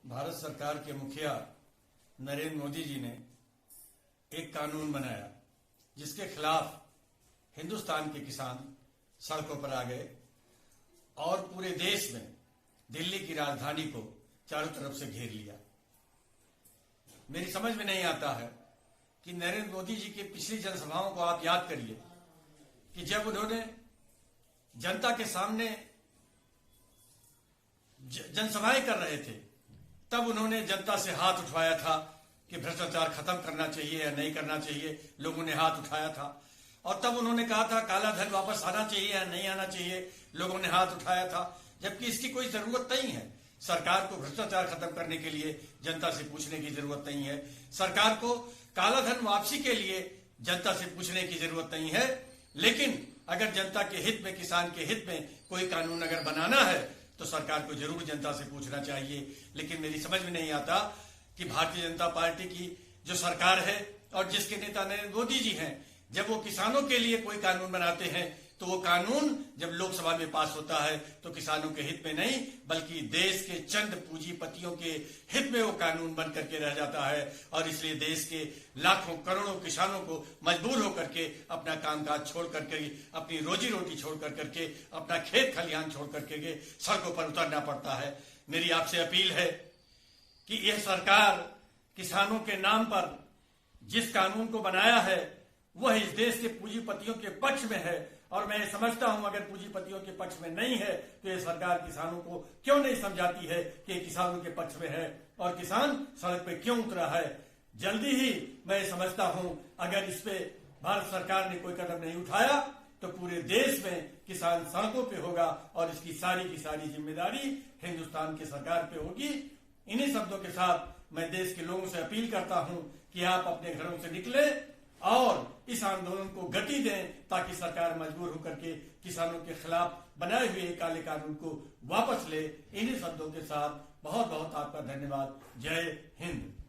भारत सरकार के मुखिया नरेंद्र मोदी जी ने एक कानून बनाया जिसके खिलाफ हिंदुस्तान के किसान सड़कों पर आ गए और पूरे देश में दिल्ली की राजधानी को चारों तरफ से घेर लिया। मेरी समझ में नहीं आता है कि नरेंद्र मोदी जी की पिछली जनसभाओं को आप याद करिए कि जब उन्होंने जनता के सामने जनसभाएं कर रहे थे तब उन्होंने जनता से हाथ उठाया था कि भ्रष्टाचार खत्म करना चाहिए या नहीं करना चाहिए। लोगों ने हाथ उठाया था और तब उन्होंने कहा था काला धन वापस आना चाहिए या नहीं आना चाहिए। लोगों ने हाथ उठाया था, जबकि इसकी कोई जरूरत नहीं है। सरकार को भ्रष्टाचार खत्म करने के लिए जनता से पूछने की जरूरत नहीं है। सरकार को काला धन वापसी के लिए जनता से पूछने की जरूरत नहीं है। लेकिन अगर जनता के हित में, किसान के हित में कोई कानून अगर बनाना है तो सरकार को जरूर जनता से पूछना चाहिए। लेकिन मेरी समझ में नहीं आता कि भारतीय जनता पार्टी की जो सरकार है और जिसके नेता नरेंद्र मोदी जी हैं, जब वो किसानों के लिए कोई कानून बनाते हैं तो वो कानून जब लोकसभा में पास होता है तो किसानों के हित में नहीं बल्कि देश के चंद पूंजीपतियों के हित में वो कानून बन करके रह जाता है। और इसलिए देश के लाखों करोड़ों किसानों को मजबूर होकर के अपना कामकाज छोड़ करके, अपनी रोजी रोटी छोड़ करके, अपना खेत खलिहान छोड़ करके सड़कों पर उतरना पड़ता है। मेरी आपसे अपील है कि यह सरकार किसानों के नाम पर जिस कानून को बनाया है वह इस देश के पूंजीपतियों के पक्ष में है। और मैं समझता हूं अगर पूंजीपतियों के पक्ष में नहीं है तो ये सरकार किसानों को क्यों नहीं समझाती है कि किसानों के पक्ष में है और किसान सड़क पे क्यों उतरा है। जल्दी ही मैं समझता हूं अगर इस पे भारत सरकार ने कोई कदम नहीं उठाया तो पूरे देश में किसान सड़कों पे होगा और इसकी सारी की सारी जिम्मेदारी हिंदुस्तान की सरकार पे होगी। इन्हीं शब्दों के साथ मैं देश के लोगों से अपील करता हूं कि आप अपने घरों से निकले और इस आंदोलन को गति दें ताकि सरकार मजबूर होकर के किसानों के खिलाफ बनाए हुए काले कानून को वापस ले। इन्हीं शब्दों के साथ बहुत बहुत आपका धन्यवाद। जय हिंद।